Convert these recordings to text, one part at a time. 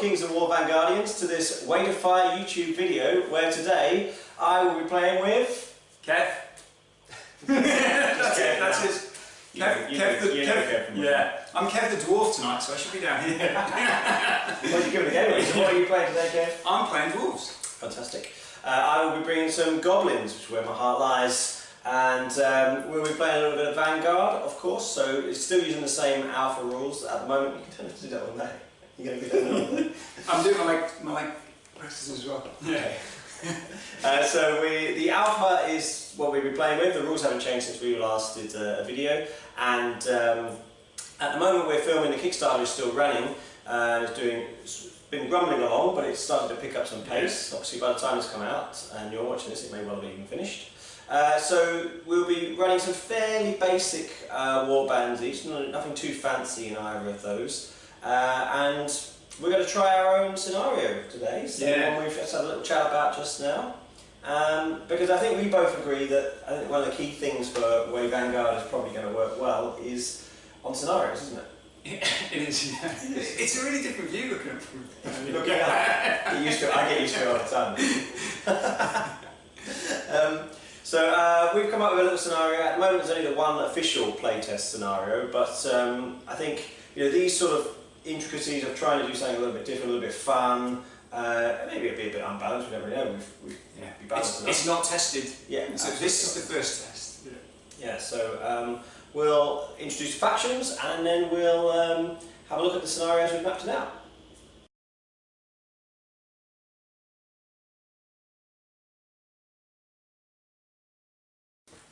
Kings of War Vanguardians, to this Way to Fight YouTube video where today I will be playing with... Kev. That's it, that's his... Yeah, I'm Kev the Dwarf tonight, so I should be down here. What are you giving a game? So what are you playing today, Kev? I'm playing dwarves. Fantastic. I will be bringing some goblins, which is where my heart lies, and we'll be playing a little bit of Vanguard, of course, so it's still using the same alpha rules at the moment. You can tell us to do that one there. You're going to be doing that. I'm doing my leg presses as well. Yeah. So the alpha is what we've been playing with. The rules haven't changed since we last did a video, and at the moment we're filming. The Kickstarter is still running. It's been grumbling along, but it's started to pick up some pace. Obviously, by the time it's come out and you're watching this, it may well have even finished. So we'll be running some fairly basic warbands each, nothing too fancy in either of those. And we're going to try our own scenario today, so one we've just had a little chat about just now. Because I think we both agree that I think one of the key things for KoW Vanguard is probably going to work well is on scenarios, isn't it? It is, yeah. It's a really different view looking at it. I get used to it all the time. So we've come up with a little scenario. At the moment there's only the one official playtest scenario, but I think these sort of intricacies of trying to do something a little bit different, a little bit fun, maybe it'll be a bit unbalanced, we never know. It's not tested. Yeah. So this is the first test. Yeah, so we'll introduce factions and then we'll have a look at the scenarios we've mapped out.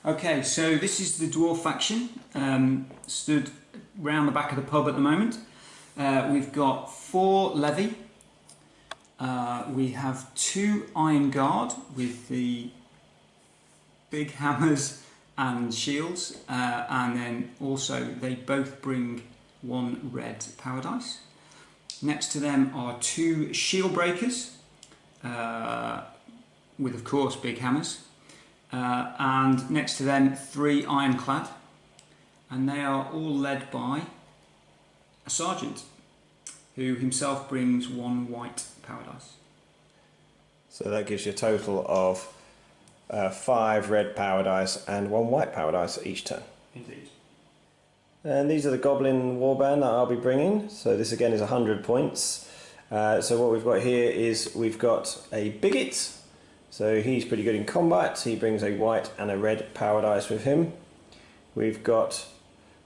Okay, so this is the dwarf faction, stood round the back of the pub at the moment. We've got 4 levy, we have 2 iron guard with the big hammers and shields, and then also they both bring 1 red power dice. Next to them are 2 shield breakers, with of course big hammers. And next to them 3 ironclad, and they are all led by a sergeant who himself brings 1 white power dice. So that gives you a total of 5 red power dice and 1 white power dice each turn. Indeed. And these are the Goblin Warband that I'll be bringing. So this again is 100 points. So what we've got here is we've got a bigot. So he's pretty good in combat. He brings a white and a red power dice with him. We've got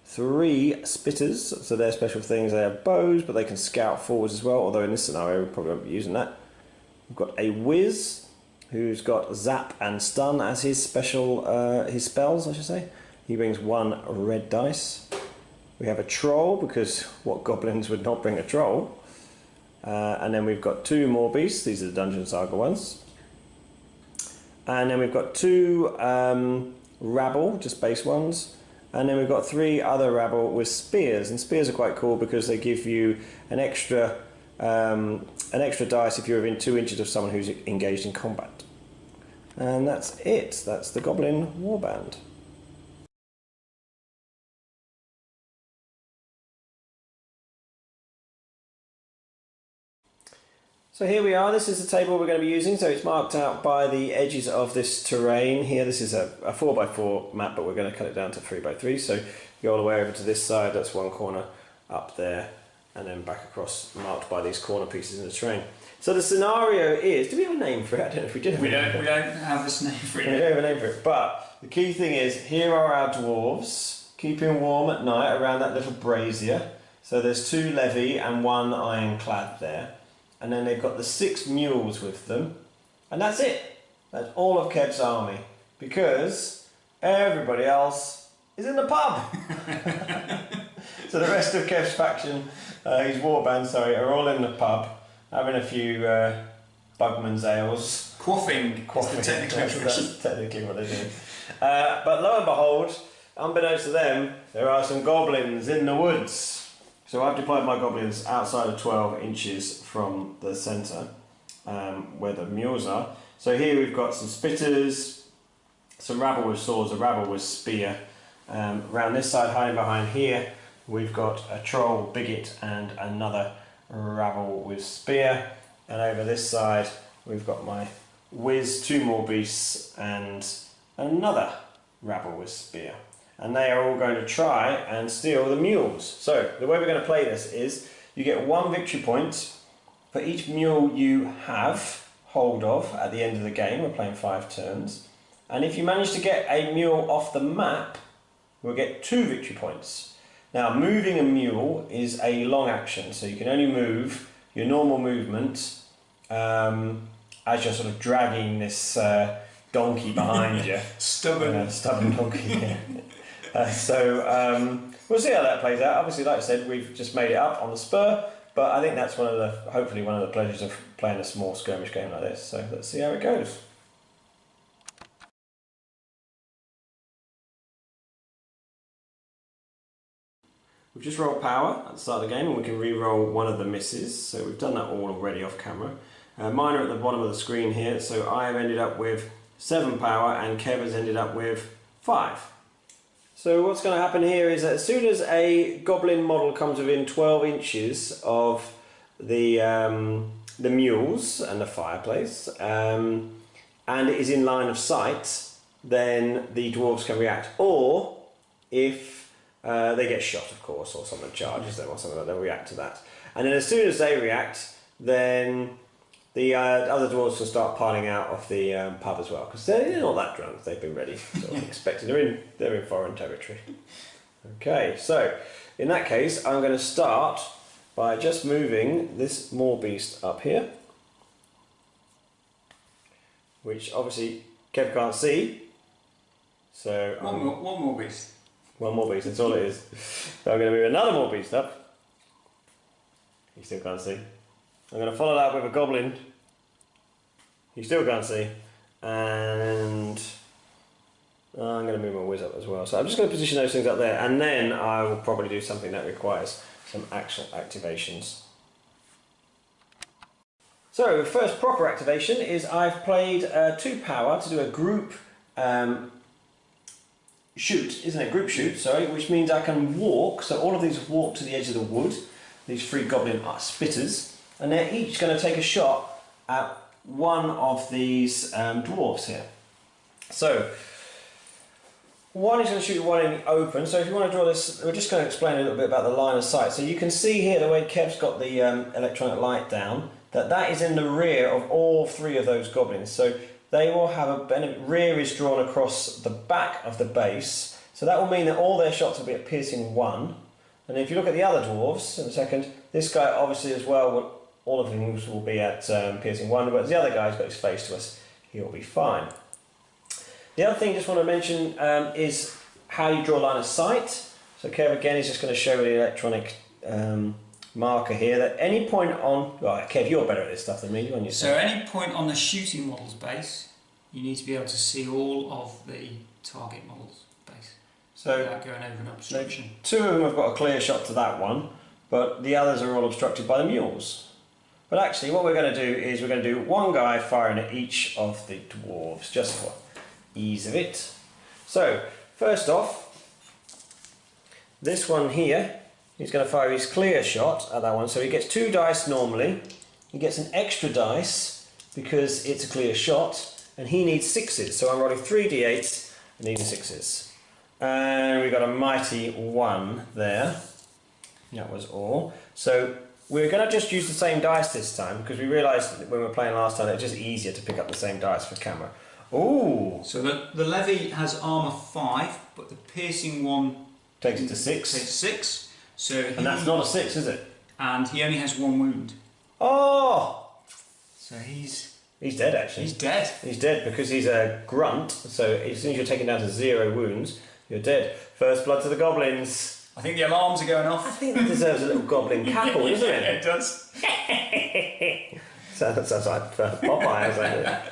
3 spitters. So their special things, they have bows, but they can scout forwards as well. Although in this scenario, we probably won't be using that. We've got a whiz, who's got zap and stun as his special, his spells, I should say. He brings 1 red dice. We have a troll, because what goblins would not bring a troll? And then we've got 2 more beasts. These are the Dungeon Saga ones. And then we've got 2 rabble, just base ones. And then we've got 3 other rabble with spears. And spears are quite cool because they give you an extra dice if you're within 2 inches of someone who's engaged in combat. And that's it. That's the Goblin Warband. So here we are. This is the table we're going to be using. So it's marked out by the edges of this terrain here. This is a 4x4 map, but we're going to cut it down to 3x3. So go all the way over to this side. That's 1 corner up there, and then back across, marked by these corner pieces in the terrain. So the scenario is, do we have a name for it? I don't know if we did. We don't have this name for it. We don't have a name for it. But the key thing is, here are our dwarves, keeping warm at night around that little brazier. So there's 2 levy and 1 ironclad there. And then they've got the 6 mules with them. And that's it. That's all of KoW's army. Because everybody else is in the pub. So the rest of KoW's faction, his warbands, are all in the pub, having a few Bugman's ales. Quaffing is the technical expression. That's technically what they're doing. But lo and behold, unbeknownst to them, there are some goblins in the woods. So I've deployed my goblins outside of 12 inches from the centre, where the mules are. So here we've got some spitters, some rabble with swords, a rabble with spear. Around this side, hiding behind here, we've got a troll, bigot, and another rabble with spear, and over this side we've got my whiz, 2 more beasts, and another rabble with spear. And they are all going to try and steal the mules. So the way we're going to play this is you get 1 victory point for each mule you have hold of at the end of the game. We're playing 5 turns. And if you manage to get a mule off the map, we'll get 2 victory points. Now, moving a mule is a long action, so you can only move your normal movement as you're sort of dragging this donkey behind you. Stubborn donkey, yeah. So we'll see how that plays out. Obviously, like I said, we've just made it up on the spur, but I think that's hopefully one of the pleasures of playing a small skirmish game like this. So let's see how it goes. We've just rolled power at the start of the game, and we can re-roll one of the misses. So we've done that all already off camera. Mine are at the bottom of the screen here, so I have ended up with 7 power and Kev has ended up with 5. So what's going to happen here is that as soon as a goblin model comes within 12 inches of the mules and the fireplace, and it is in line of sight, then the dwarves can react. Or if they get shot, of course, or someone charges them or something like that, they'll react to that. And then as soon as they react, then the other dwarves will start piling out of the pub as well, because they're not that drunk. They've been ready, sort of expecting. They're in foreign territory. Okay, so in that case, I'm going to start by just moving this Moor Beast up here, which obviously Kev can't see. So one more beast. One more beast. That's all it is. So I'm going to move another Moor Beast up. You still can't see. I'm going to follow that with a goblin. You still can't see. And I'm going to move my whiz up as well. So I'm just going to position those things up there, and then I will probably do something that requires some actual activations. So first proper activation is I've played 2 power to do a group shoot, isn't it? Group shoot, sorry, which means I can walk. So all of these have walked to the edge of the wood. These 3 goblin spitters. And they're each going to take a shot at one of these dwarves here. So, one is going to shoot one in the open. So if you want to draw this, we're just going to explain a little bit about the line of sight. So you can see here the way Kev's got the electronic light down, that is in the rear of all 3 of those goblins. So they will have a rear is drawn across the back of the base. So that will mean that all their shots will be at piercing 1. And if you look at the other dwarves in a second, this guy obviously as well, all of them will be at piercing 1, but the other guy's got his face to us, he'll be fine. The other thing I just want to mention is how you draw line of sight. So Kev again is just going to show the electronic marker here that any point on, right, Kev, you're better at this stuff than me, on your So any point on the shooting model's base, you need to be able to see all of the target model's base. So without going over an obstruction. 2 of them have got a clear shot to that one, but the others are all obstructed by the mules. But actually what we're going to do is we're going to do 1 guy firing at each of the dwarves, just for ease of it. So, first off, this one here, he's going to fire his clear shot at that one. So he gets 2 dice normally. He gets an extra dice because it's a clear shot, and he needs 6s. So I'm rolling 3 d8 and needing 6s. And we've got a mighty 1 there. That was all. So we're going to just use the same dice this time, because we realised that when we were playing last time it's just easier to pick up the same dice for camera. Ooh! So the levy has armour 5, but the piercing 1 takes it to 6. Takes 6. So and that's not a 6, is it? And he only has 1 wound. Oh! So he's dead actually. He's dead. He's dead because he's a grunt, so as soon as you're taken down to 0 wounds, you're dead. First blood to the goblins. I think the alarms are going off. I think that deserves a little goblin cackle, doesn't it? It does. Sounds like Popeye.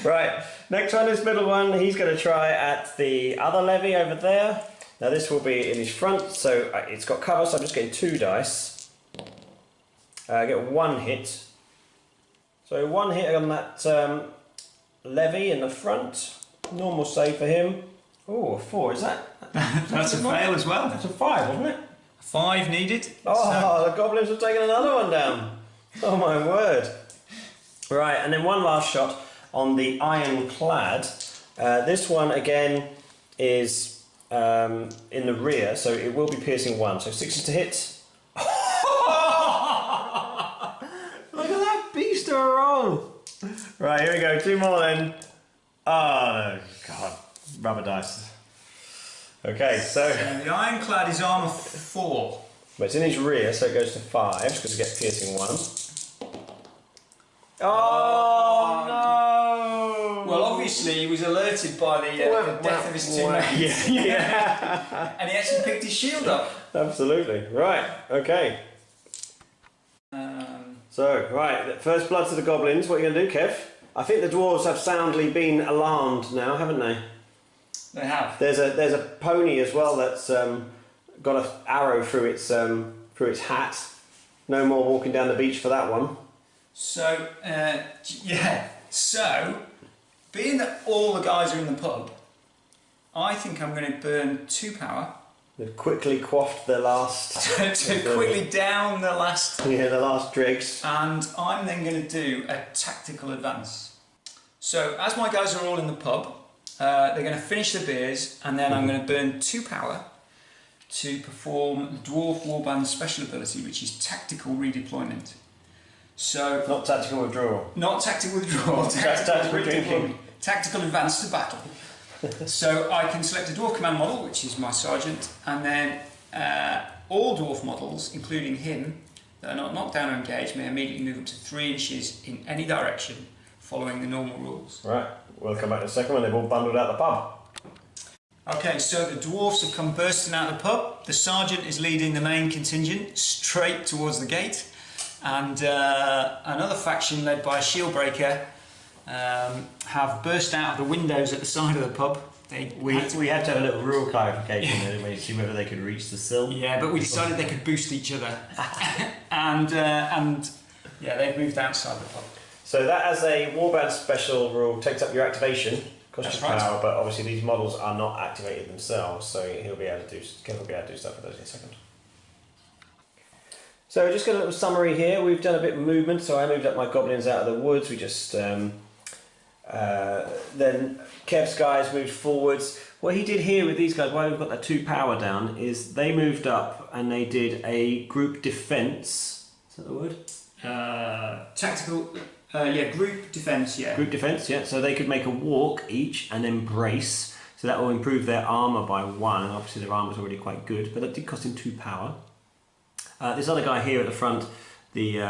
Right, next one, this middle one, he's going to try at the other levy over there. Now this will be in his front, so it's got cover, so I'm just getting 2 dice. I get 1 hit. So 1 hit on that levy in the front. Normal save for him. Oh, a 4, is that? That's a fail as well. That's a 5, wasn't it? 5 needed. Oh, the goblins have taken another one down. Oh my word. Right, and then one last shot on the ironclad. This one again is in the rear, so it will be piercing 1. So 60 to hit. Look at that beast of a roll. Right, here we go. 2 more then. Oh no, God, rubber dice. Okay, so the ironclad is armour 4. But it's in his rear, so it goes to 5 because it gets piercing 1. Oh no! Well, obviously he was alerted by the death of his teammate. Yeah. And he actually picked his shield up. Absolutely. Right. Okay. So, right, first blood to the goblins. What are you going to do, Kev? I think the dwarves have soundly been alarmed now, haven't they? They have. There's a pony as well that's got an arrow through its hat. No more walking down the beach for that one. So, So, being that all the guys are in the pub, I think I'm going to burn 2 power. They've quickly quaffed their last... to quickly down the last... Yeah, the last dregs. And I'm then going to do a tactical advance. So, as my guys are all in the pub, they're going to finish the beers, and then I'm going to burn 2 power to perform the Dwarf Warbands special ability, which is tactical redeployment. So... Not tactical withdrawal. Not tactical withdrawal. Tactical drinking. Tactical advance to battle. So I can select a dwarf command model, which is my sergeant, and then all dwarf models, including him, that are not knocked down or engaged, may immediately move up to 3 inches in any direction, following the normal rules. Right, we'll come back in a second when they've all bundled out the pub. Okay, so the dwarfs have come bursting out of the pub. The sergeant is leading the main contingent straight towards the gate, and another faction led by a shield breaker have burst out of the windows at the side of the pub. We had to have a little rule clarification there, didn't we, to see whether they could reach the sill. Yeah, but we decided they could boost each other, and yeah, they've moved outside the pub. So that, as a warband special rule, takes up your activation, costs you power, but obviously these models are not activated themselves, so Kev will be able to do stuff with those in a second. So just got a little summary here. We've done a bit of movement, so I moved up my goblins out of the woods. We just then Kev's guys moved forwards. What he did here with these guys, why we've got that 2 power down, is they moved up and they did a group defence. Is that the word? Tactical, group defence, yeah. Group defence, yeah. So they could make a walk each and then brace. So that will improve their armour by 1, and obviously their armour's already quite good, but that did cost him 2 power. This other guy here at the front, the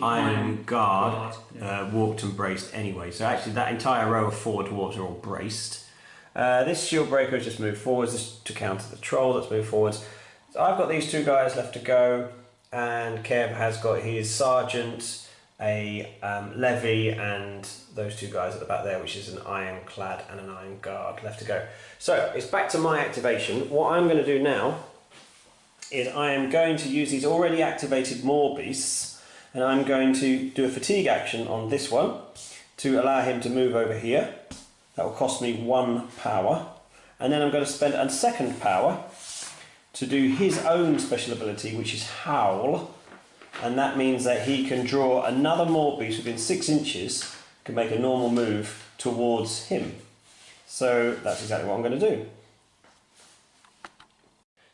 Iron Guard, walked and braced anyway. So actually that entire row of 4 dwarves are all braced. This shield breaker has just moved forwards to counter the troll that's moved forwards. So I've got these 2 guys left to go, and Kev has got his sergeant, a levy, and those 2 guys at the back there, which is an ironclad and an iron guard left to go. So it's back to my activation. What I'm going to do now is I am going to use these already activated Maw Beasts, and I'm going to do a fatigue action on this one to allow him to move over here. That will cost me 1 power, and then I'm going to spend a 2nd power to do his own special ability, which is Howl, and that means that he can draw another Maw Beast within 6 inches, can make a normal move towards him. So that's exactly what I'm going to do.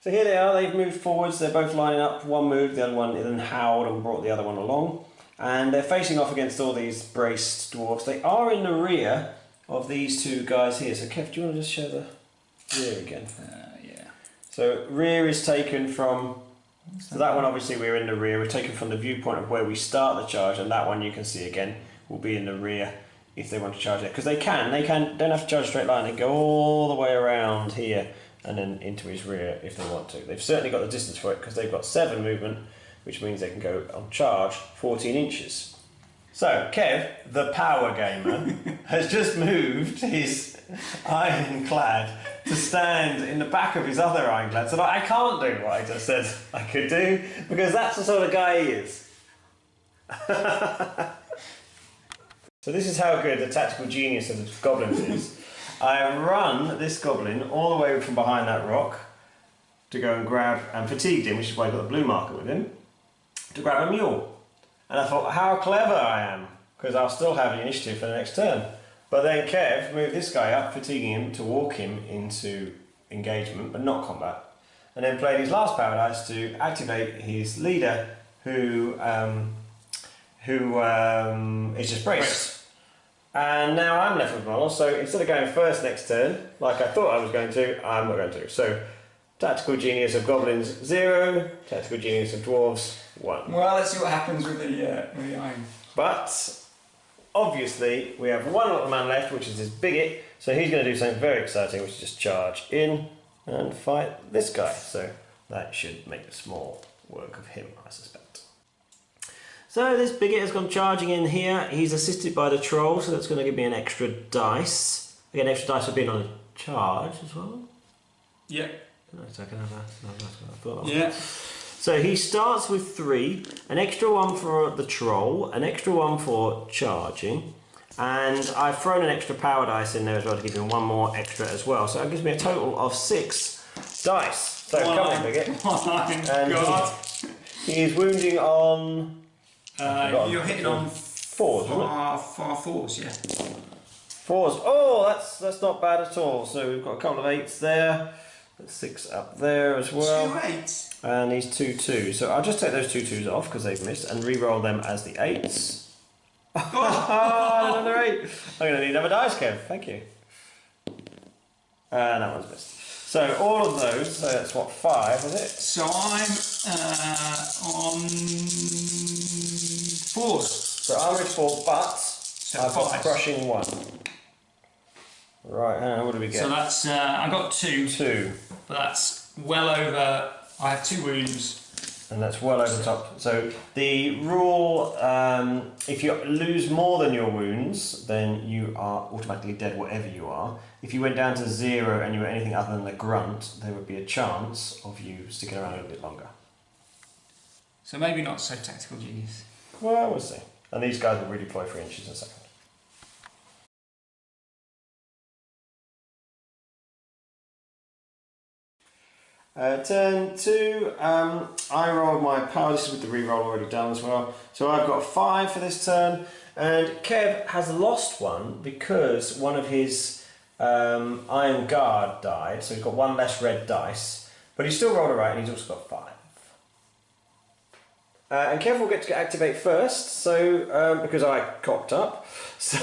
So here they are, they've moved forwards, they're both lining up, one moved, the other one then howled and brought the other one along, and they're facing off against all these braced dwarfs. They are in the rear of these 2 guys here, so Kev, do you want to just show the rear again? Yeah. So rear is taken from, so that one obviously we're in the rear, we're taken from the viewpoint of where we start the charge, and that one you can see again will be in the rear if they want to charge it, because they don't have to charge a straight line, they go all the way around here and then into his rear if they want to. They've certainly got the distance for it because they've got 7 movement, which means they can go on charge 14 inches. So Kev, the power gamer, has just moved his ironclad to stand in the back of his other ironclad. So I can't do what I just said I could do, because that's the sort of guy he is. So this is how good the tactical genius of the goblins is. I run this goblin all the way from behind that rock, to go and grab, and fatigued him, which is why he got the blue marker with him, to grab a mule. And I thought, how clever I am, because I'll still have the initiative for the next turn. But then Kev moved this guy up, fatiguing him to walk him into engagement, but not combat. And then played his last power dice to activate his leader, who is just braced. And now I'm left with model, so instead of going first next turn, like I thought I was going to, I'm not going to. So, Tactical Genius of Goblins 0, Tactical Genius of Dwarves 1. Well, let's see what happens with the iron. But, obviously, we have one little man left, which is this bigot, so he's going to do something very exciting, which is just charge in and fight this guy. So, that should make a small work of him, I suspect. So this bigot has gone charging in here. He's assisted by the troll, so that's going to give me an extra dice. Again, extra dice for being on a charge as well. Yeah. So I can have that. Yeah. So he starts with 3, an extra 1 for the troll, an extra 1 for charging, and I've thrown an extra power dice in there as well to give him 1 more extra as well. So that gives me a total of 6 dice. So come on, bigot. And he is wounding on. You're hitting on 4s, isn't it? Far 4s, yeah. 4s. Oh, that's not bad at all. So we've got a couple of 8s there. 6 up there as well. 2 8s. And these 2 2s. So I'll just take those 2 2s off because they've missed and re-roll them as the 8s. Another 8. I'm going to need another dice, Kev. Thank you. And that one's missed. So all of those, so that's what, 5, is it? So I'm on 4s. So I'm with 4, but I've got crushing 1. Right, what do we get? So that's, I got 2. 2. But that's well over, I have 2 wounds. And that's well over the top. So the rule, if you lose more than your wounds, then you are automatically dead whatever you are. If you went down to 0 and you were anything other than a grunt, there would be a chance of you sticking around a little bit longer. So maybe not so tactical genius. Well, we'll see. And these guys will redeploy 3 inches in a second. Turn 2, I rolled my power, this is with the reroll already done as well. So I've got 5 for this turn, and Kev has lost 1 because one of his Iron Guard died, so he's got 1 less red dice, but he's still rolled a right and he's also got 5. And Kev will get to activate first, so because I cocked up, so,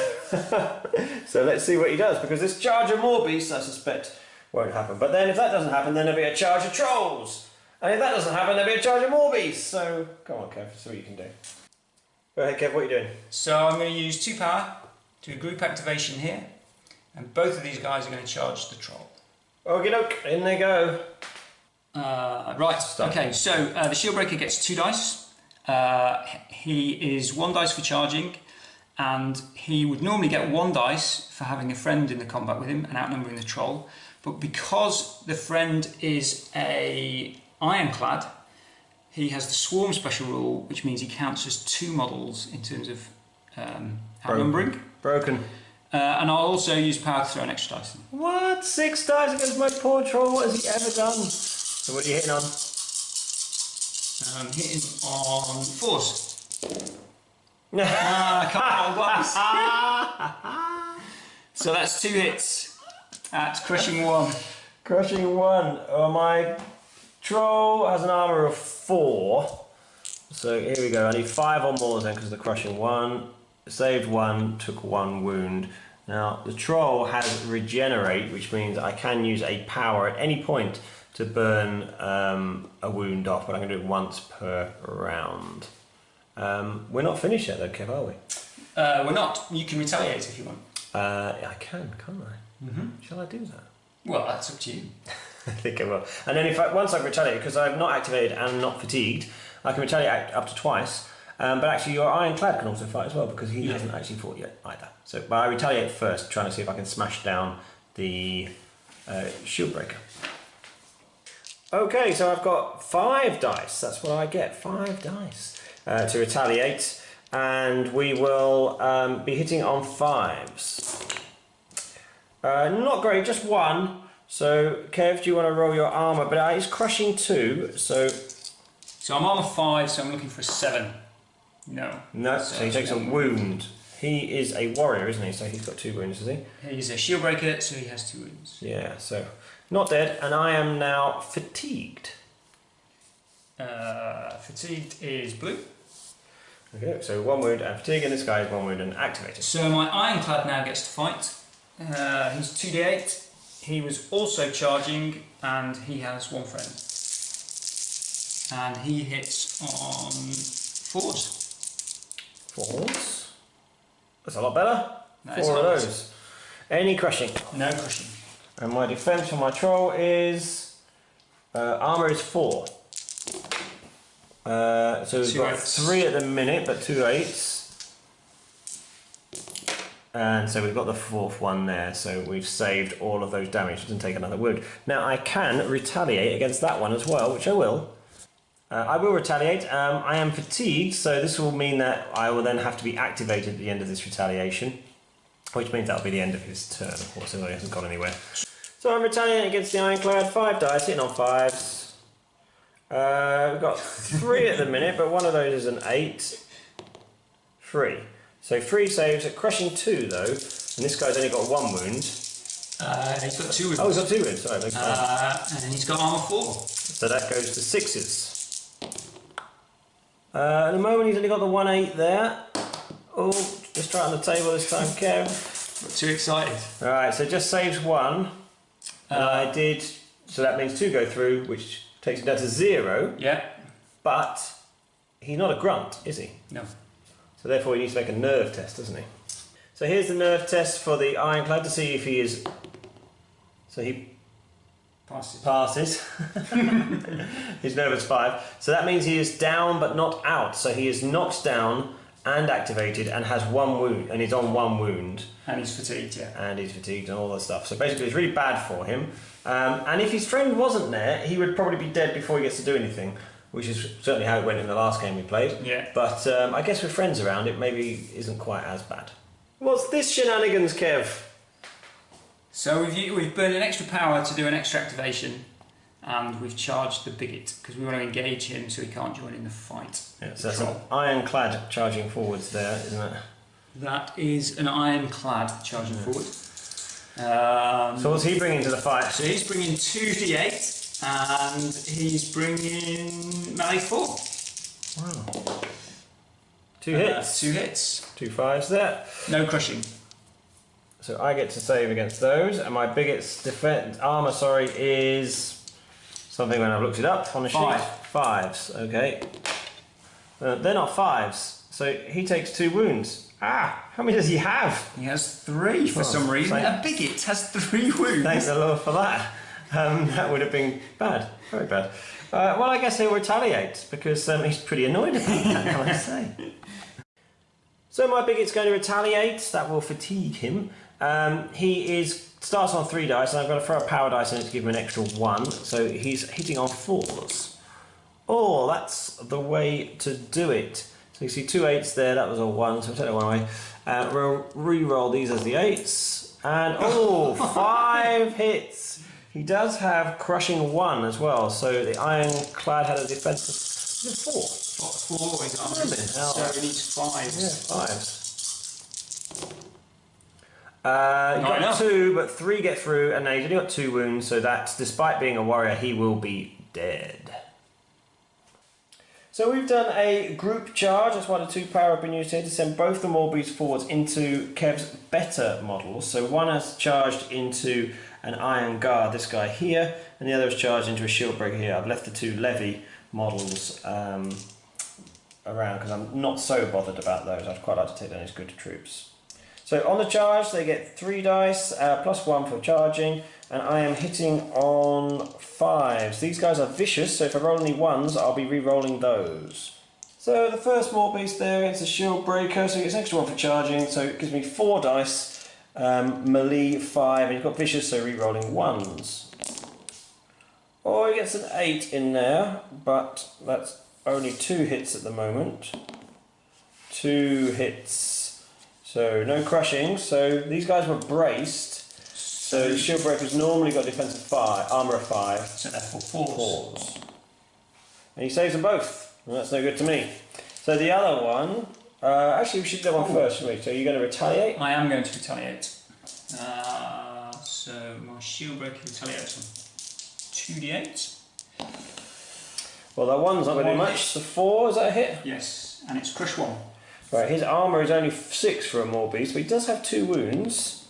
so let's see what he does, because this charge of more beasts, I suspect, won't happen. But then if that doesn't happen, then there'll be a charge of trolls. And if that doesn't happen, there'll be a charge of more beasts. So come on, Kev, see what you can do. Go ahead, Kev, what are you doing? So I'm going to use 2 power, do a group activation here, and both of these guys are going to charge the troll. Okie doke, in they go. Right, okay, so the shield breaker gets 2 dice. He is 1 dice for charging, and he would normally get 1 dice for having a friend in the combat with him and outnumbering the troll. But because the friend is a ironclad, he has the swarm special rule, which means he counts as 2 models in terms of outnumbering. Broken. And I'll also use power to throw an extra dice. What? 6 dice against my poor troll? What has he ever done? So what are you hitting on? I'm hitting on 4s. Come on, guys. So that's 2 hits. At crushing 1. Crushing 1. Oh, my troll has an armour of 4. So here we go. I need 5 or more then because of the crushing 1. Saved 1, took 1 wound. Now the troll has regenerate, which means I can use a power at any point to burn a wound off, but I'm going to do it once per round. We're not finished yet though, Kev, are we? We're not. You can retaliate if you want. I can, can't I? Shall I do that? Well, that's up to you. I think I will. And then once I've retaliated, because I've not activated and not fatigued, I can retaliate up to twice. But actually your ironclad can also fight as well, because he hasn't actually fought yet either. So, but I retaliate first, trying to see if I can smash down the shield breaker. Okay, so I've got 5 dice. That's what I get, 5 dice to retaliate. And we will be hitting on 5s. Not great, just 1. So, Kev, do you want to roll your armour? But it's crushing 2, so... So I'm armour 5, so I'm looking for a 7. No. No, so he takes a wound. He is a warrior, isn't he? So he's got 2 wounds, is he? He's a shield breaker, so he has 2 wounds. Yeah, so not dead, and I am now fatigued. Fatigued is blue. Okay, so 1 wound and fatigue, and this guy is 1 wound and activated. So my Ironclad now gets to fight. He's 2d8. He was also charging, and he has 1 friend. And he hits on 4s. 4s? That's a lot better. That 4 of those. Any crushing? No crushing. And my defense for my troll is... armour is 4. So we've got 3 at the minute, but 2 8s. And so we've got the 4th one there, so we've saved all of those damage. Doesn't take another wound. Now I can retaliate against that one as well, which I will. I will retaliate. I am fatigued, so this will mean that I will then have to be activated at the end of this retaliation, which means that'll be the end of his turn, of course, so he hasn't gone anywhere. So I'm retaliating against the Ironclad, 5 dice, hitting on 5s. We've got 3 at the minute, but one of those is an 8. 3. So 3 saves, at crushing 2 though, and this guy's only got 1 wound. He's got 2 wounds. Oh, he's got 2 wounds, sorry. And he's got armour 4. So that goes to 6s. At the moment he's only got the 1-8 there. Oh, just try it on the table this time, Kev. Got too excited. Alright, so just saves 1. I did, so that means 2 go through, which takes him down to 0. Yeah. But he's not a grunt, is he? No. So therefore he needs to make a nerve test, doesn't he? So here's the nerve test for the Ironclad to see if he is... So he passes. His nerve is 5. So that means he is down but not out. So he is knocked down and activated and has 1 wound, and he's on 1 wound. And he's fatigued, yeah. And he's fatigued and all that stuff. So basically it's really bad for him. And if his friend wasn't there, he would probably be dead before he gets to do anything, which is certainly how it went in the last game we played. Yeah. But I guess with friends around, it maybe isn't quite as bad. What's this shenanigans, Kev? So we've burned an extra power to do an extra activation, and we've charged the bigot because we want to engage him so he can't join in the fight. Yeah, so that's an Ironclad charging forwards there, isn't it? That is an Ironclad charging forward. So what's he bringing to the fight? So he's bringing 2d8 and he's bringing melee 4. Wow. 2 hits. 2 hits. 2 5s there. No crushing. So I get to save against those, and my bigot's defense armor, is something when I've looked it up on the sheet. 5s, okay. They're not 5s, so he takes 2 wounds. Ah, how many does he have? He has 3 for some reason. A bigot has 3 wounds. Thanks the Lord for that. That would have been bad, very bad. Well, I guess he'll retaliate because he's pretty annoyed about that, can I say. So my bigot's going to retaliate. That will fatigue him. He starts on 3 dice, and I've got to throw a power dice in it to give him an extra 1. So he's hitting on 4s. Oh, that's the way to do it. So you see 2 8s there. That was a 1. So we'll take that one away. We'll re-roll these as the 8s, and 5 hits. He does have crushing 1 as well. So the Ironclad had a defense of 4. 4 is armor. So he needs 5s. Yeah, 5s. You got enough. 2, but 3 get through, and now he's only got 2 wounds, so that, despite being a warrior, he will be dead. So we've done a group charge. That's why the 2 power have been used here to send both the Morbies forwards into Kev's better models. So one has charged into an Iron Guard, this guy here, and the other has charged into a Shield Breaker here. I've left the 2 Levy models around because I'm not so bothered about those. I'd quite like to take down his good troops. So on the charge they get 3 dice, plus 1 for charging, and I am hitting on 5s. These guys are vicious, so if I roll any 1s, I'll be re-rolling those. So the first Morbeast there, it's a Shield Breaker, so he gets an extra 1 for charging, so it gives me 4 dice, melee 5, and he's got vicious, so re-rolling 1s. Oh, he gets an 8 in there, but that's only 2 hits at the moment. 2 hits. So no crushing. So these guys were braced. So the shield breaker's normally got defense of 5, armour of 5. So therefore 4s. And he saves them both. Well, that's no good to me. So the other one, actually we should do that one first, shouldn't we? So you're going to retaliate? I am going to retaliate. So my shield breaker retaliates on 2d8. Well, that one's not going to do much. The 4, is that a hit? Yes, and it's crush 1. Right, his armour is only 6 for a more beast, but he does have 2 wounds.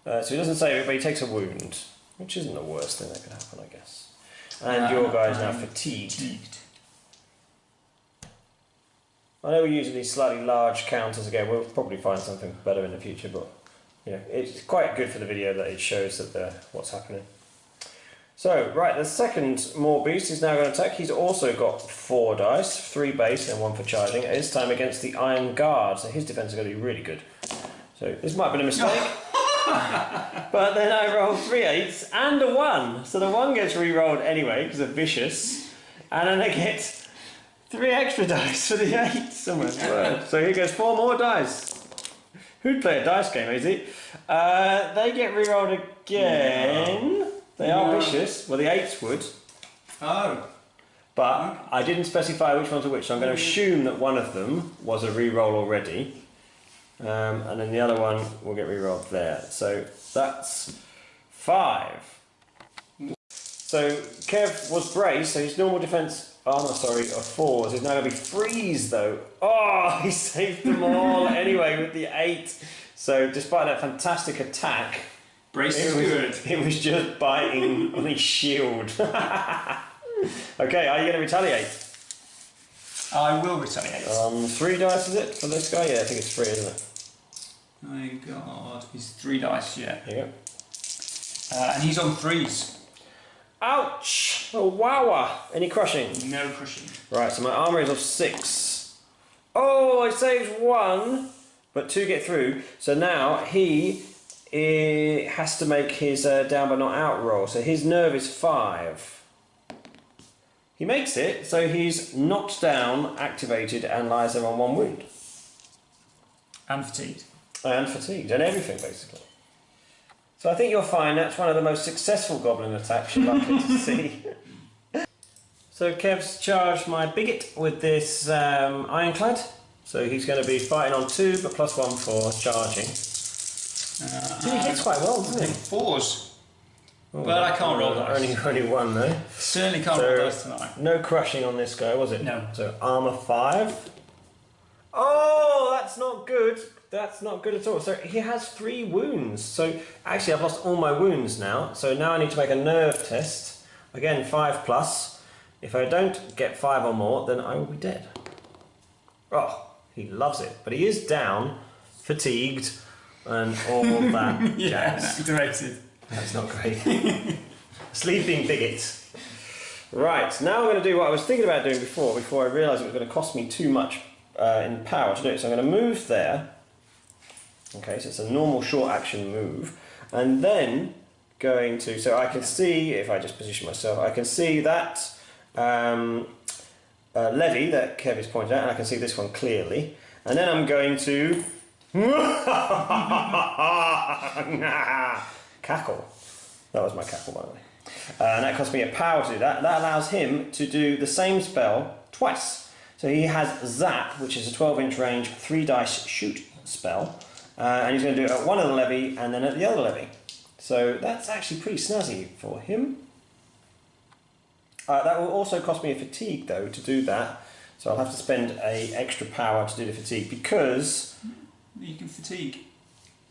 So he doesn't save it, but he takes a wound, which isn't the worst thing that could happen, I guess. And your guy's now fatigued. I know we're using these slightly large counters again. We'll probably find something better in the future, but you know, it's quite good for the video that it shows that what's happening. So, right, the second Maw Beast is now going to attack. He's also got 4 dice, 3 base and 1 for charging. This time against the Iron Guard, so his defense is going to be really good. So this might have been a mistake. But then I rolled 3 8s and a 1. So the 1 gets re-rolled anyway because they're vicious. And then I get 3 extra dice for the 8. Someone's word. So here goes 4 more dice. Who'd play a dice game, is it? They get re-rolled again. No. They are vicious. Well, the 8s would. Oh. But I didn't specify which ones are which, so I'm going to assume that one of them was a re-roll already. And then the other one will get re-rolled there. So that's 5. So Kev was braced, so his normal defense armor, of 4s is now going to be freeze though. Oh, he saved them all anyway with the 8. So despite that fantastic attack, brace is good. It was just biting on his shield. Okay, are you going to retaliate? I will retaliate. 3 dice is it for this guy? Yeah, I think it's 3, isn't it? My god, he's 3 dice, yeah. There you go. And he's on 3s. Ouch! Oh, wowa! Any crushing? No crushing. Right, so my armour is of 6. Oh, it saves 1, but 2 get through. So now he has to make his down but not out roll. So his nerve is 5. He makes it, so he's knocked down, activated, and lies there on 1 wound. And fatigued. And fatigued, and everything basically. So I think you're fine. That's one of the most successful goblin attacks you're likely to see. So Kev's charged my bigot with this ironclad. So he's going to be fighting on 2, but +1 for charging. He hits quite well, doesn't he? 4s. Oh, but I can't roll dice. Only 1 though. Certainly can't roll dice tonight. No crushing on this guy, was it? No. So armour 5. Oh, that's not good. That's not good at all. So he has 3 wounds. So actually I've lost all my wounds now. So now I need to make a nerve test. Again, 5+. If I don't get 5 or more, then I will be dead. Oh, he loves it. But he is down, fatigued, and all that jazz. Activated. That's not great. Sleeping bigot. Right, now I'm going to do what I was thinking about doing before I realised it was going to cost me too much in power to do it. So I'm going to move there. Okay, so it's a normal short action move. And then going to, so I can see, if I just position myself, I can see that levy that Kev is pointed out, and I can see this one clearly. And then I'm going to cackle. That was my cackle, by the way. And that cost me a power to do that. That allows him to do the same spell twice. So he has Zap, which is a 12-inch range, 3 dice shoot spell. And he's going to do it at one of the levy and then at the other levy. So that's actually pretty snazzy for him. That will also cost me a fatigue, though, to do that. So I'll have to spend an extra power to do the fatigue because... You can fatigue.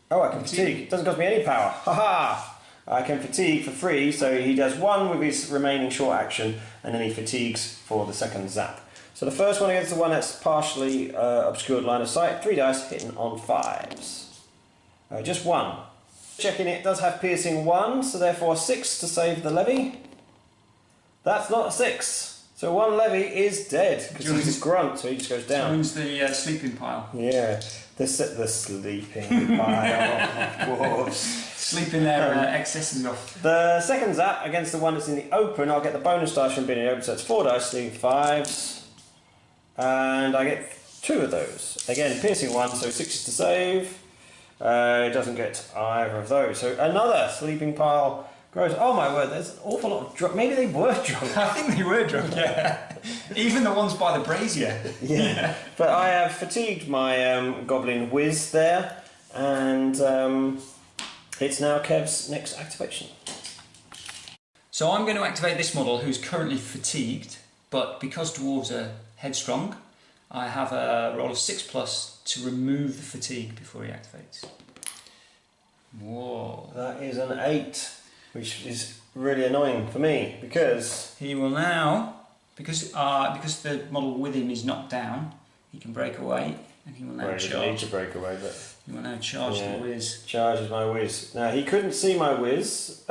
Oh, I can fatigue. It doesn't cost me any power. Ha-ha! I can fatigue for free, so he does 1 with his remaining short action, and then he fatigues for the second zap. So the first one against the one that's partially obscured line of sight, 3 dice hitting on 5s. Just 1. Checking it does have piercing 1, so therefore 6 to save the levy. That's not a 6. So 1 levy is dead, because he's a grunt, so he just goes down. Joins the sleeping pile. Yeah, the sleeping pile of dwarves. Sleeping there excesses off. The second zap against the one that's in the open, I'll get the bonus dice from being in the open, so it's 4 dice, leaving 5s. And I get 2 of those. Again, piercing 1, so 6 to save. It doesn't get either of those. So another sleeping pile grows. Oh my word, there's an awful lot of drunk. Maybe they were drunk. I think they were drunk, yeah. Even the ones by the brazier. Yeah. But I have fatigued my goblin whiz there, and it's now KoW's next activation. So I'm going to activate this model who's currently fatigued, but because dwarves are headstrong, I have a roll of 6+ to remove the fatigue before he activates. Whoa. That is an 8, which is really annoying for me because he will now, because the model with him is knocked down, he can break away and he will now charge. He doesn't need to break away, but he will now charge the whiz. Charges my whiz. Now he couldn't see my whiz.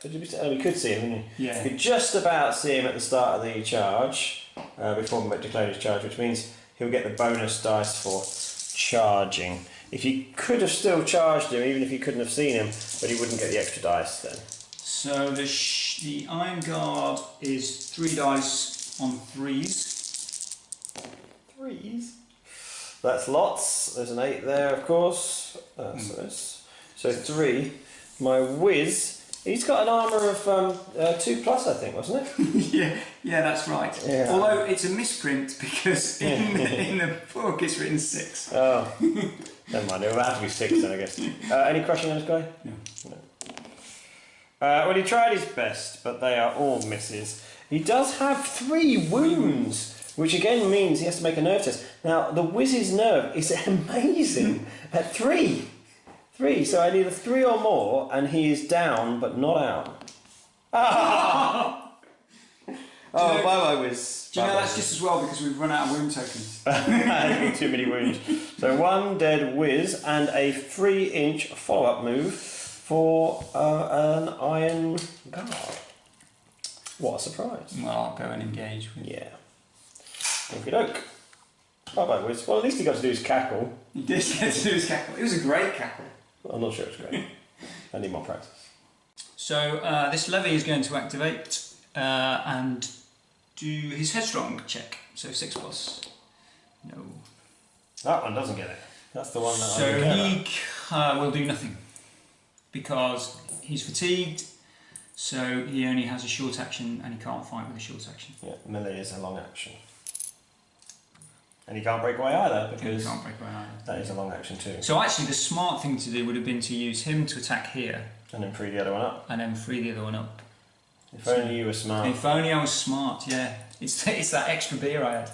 He could see him, didn't he? Yeah. He could just about see him at the start of the charge before declaring his charge, which means he'll get the bonus dice for charging. If he could have still charged him, even if he couldn't have seen him, but he wouldn't get the extra dice then. So the Iron Guard is 3 dice on 3s. 3s? That's lots. There's an 8 there, of course. That's this. So 3. My whiz. He's got an armour of 2+, I think, wasn't it? yeah, that's right. Yeah. Although it's a misprint because in the book it's written 6. Oh, never mind. It will have to be 6 then, I guess. Any crushing on this guy? No. Well, he tried his best, but they are all misses. He does have 3 wounds, which again means he has to make a nerve test. Now, the Wiz's nerve is amazing at 3. 3, so I need a 3 or more, and he is down but not out. Ah! Oh, bye, Wiz. Do you know that's just as well because we've run out of wound tokens? Too many wounds. So 1 dead Wiz and a 3-inch follow-up move for an Iron Guard. What a surprise. Well, I'll go and engage with Yeah. Okie doke. Bye, Wiz. Well, at least he got to do his cackle. He did get to do his cackle. It was a great cackle. I'm not sure it's great. I need more practice. So this levy is going to activate and do his headstrong check. So 6+. No. That one doesn't get it. That's the one that so I don't he will do nothing because he's fatigued. So he only has a short action and he can't fight with a short action. Yeah, melee is a long action. And he can't break away either because he can't break away either. That is a long action too. So actually the smart thing to do would have been to use him to attack here. And then free the other one up. And then free the other one up. If only you were smart. If only I was smart, yeah. It's that extra beer I had.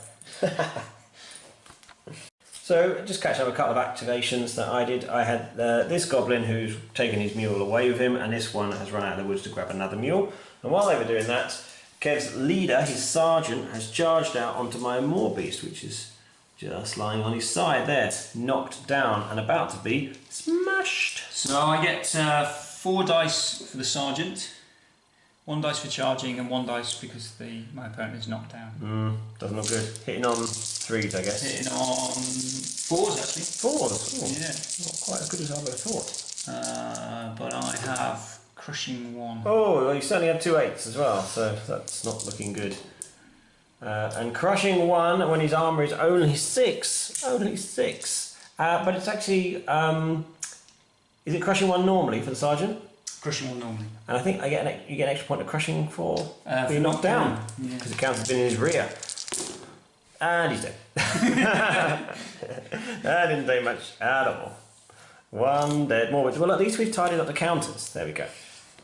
So just catch up a couple of activations that I did. I had this goblin who's taken his mule away with him, and this one has run out of the woods to grab another mule. And while they were doing that, KoW's leader, his sergeant, has charged out onto my moor beast, which is just lying on his side there, knocked down and about to be smashed. So I get 4 dice for the sergeant, 1 dice for charging, and 1 dice because my opponent is knocked down. Doesn't look good. Hitting on 3s, I guess. Hitting on 4s actually. 4s? Oh, yeah. Not quite as good as I would have thought. But I have crushing 1. Oh, well, you certainly have 2 8s as well, so that's not looking good. And crushing 1 when his armour is only 6. Only 6. But it's actually... is it crushing 1 normally for the sergeant? Crushing 1 normally. And I think you get an extra point of crushing for being knocked down. Because it counts as being in his rear. And he's dead. That didn't do much at all. 1 dead more. Well, at least we've tidied up the counters. There we go.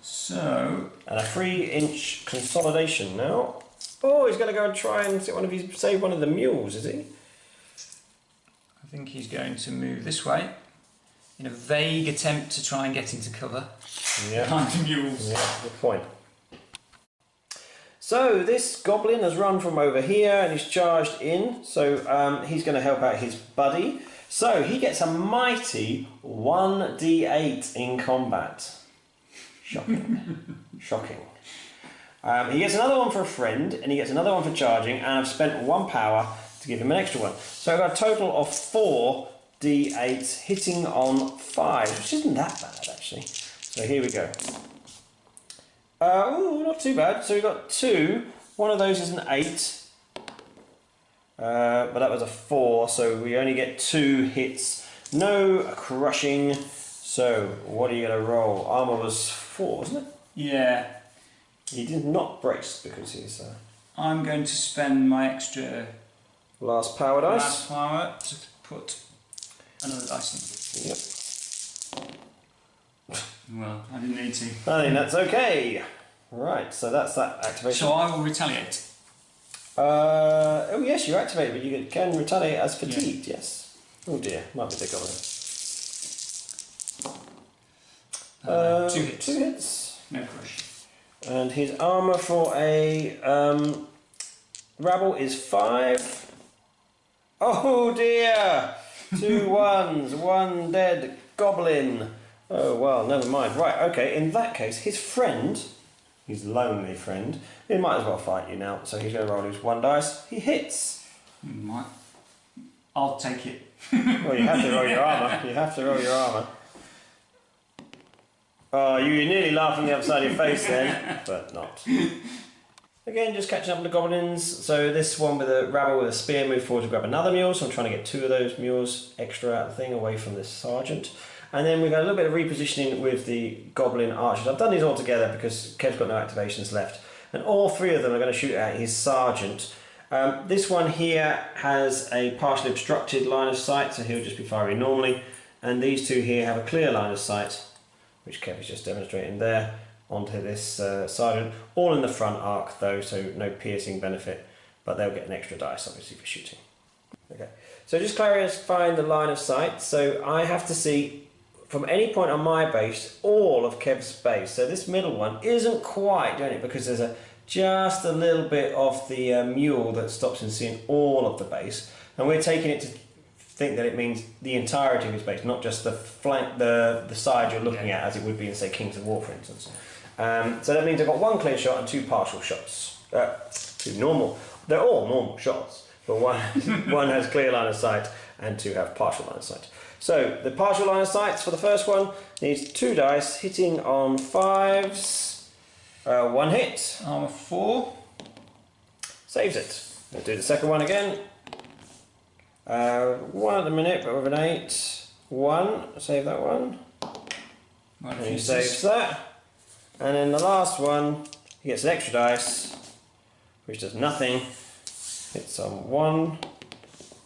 So... And a 3-inch consolidation now. Oh, he's going to go and try and save one of the mules, is he? I think he's going to move this way in a vague attempt to try and get into cover. Yeah. Behind the mules. Yeah, good point. So this goblin has run from over here and he's charged in. So he's going to help out his buddy. So he gets a mighty 1d8 in combat. Shocking. Shocking. He gets another one for a friend, and he gets another one for charging, and I've spent 1 power to give him an extra one. So I've got a total of 4 d8s hitting on 5, which isn't that bad actually. So here we go. Ooh, not too bad. So we've got 2. One of those is an 8, but that was a 4, so we only get 2 hits No crushing. So, what are you going to roll? Armour was 4, wasn't it? Yeah. He did not brace because he's... I'm going to spend my extra last power dice. last power to put another dice Yep. in. Well, I didn't need to. I think that's okay. Right, so that's that activation. So I will retaliate. Oh yes, you activate, but you can retaliate as fatigued, yes. Oh dear, might be the goblin. 2 hits. 2 hits. No crush. And his armour for a rabble is 5. Oh dear! 2 ones, 1 dead goblin. Oh well, never mind. Right, okay, in that case, his friend, his lonely friend, he might as well fight you now, so he's going to roll his 1 dice. He hits. Might. I'll take it. Well, you have to roll your armour. You have to roll your armour. Oh, you were nearly laughing the other side of your face then, but not. Again, just catching up with the goblins. So this one with a rabble with a spear moved forward to grab another mule, so I'm trying to get 2 of those mules extra out of the thing away from this sergeant. And then we've got a little bit of repositioning with the Goblin Archers. I've done these all together because Kev's got no activations left. And all 3 of them are going to shoot at his sergeant. This one here has a partially obstructed line of sight, so he'll just be firing normally. And these 2 here have a clear line of sight, which Kev is just demonstrating there, onto this sergeant. All in the front arc though, so no piercing benefit, but they'll get an extra dice obviously for shooting. Okay, so just clarifying the line of sight. So I have to see from any point on my base all of Kev's base. So this middle one isn't quite doing it because there's just a little bit of the mule that stops him seeing all of the base, and we're taking it to think that it means the entirety of his base, not just the flank, the side you're looking at, as it would be in, say, Kings of War, for instance. So that means I've got 1 clear shot and 2 partial shots. 2 normal. They're all normal shots, but one has clear line of sight and 2 have partial line of sight. So the partial line of sight for the first one needs 2 dice, hitting on 5s. 1 hit. Armour 4. Saves it. We'll do the second one again. 1 at the minute, but with an 8. 1, save that one. And he saves that. And then the last one, he gets an extra dice, which does nothing. Hits on 1.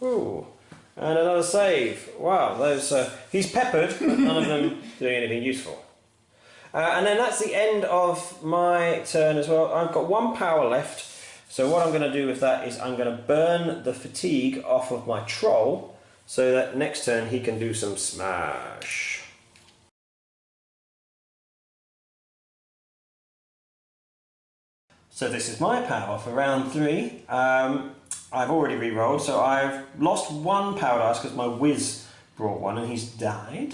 Ooh. And another save. Wow, those he's peppered, but none of them doing anything useful. And then that's the end of my turn as well. I've got 1 power left. So what I'm going to do with that is I'm going to burn the fatigue off of my troll so that next turn he can do some smash. So this is my power for round 3. I've already re-rolled, so I've lost 1 power dice because my whiz brought 1 and he's died.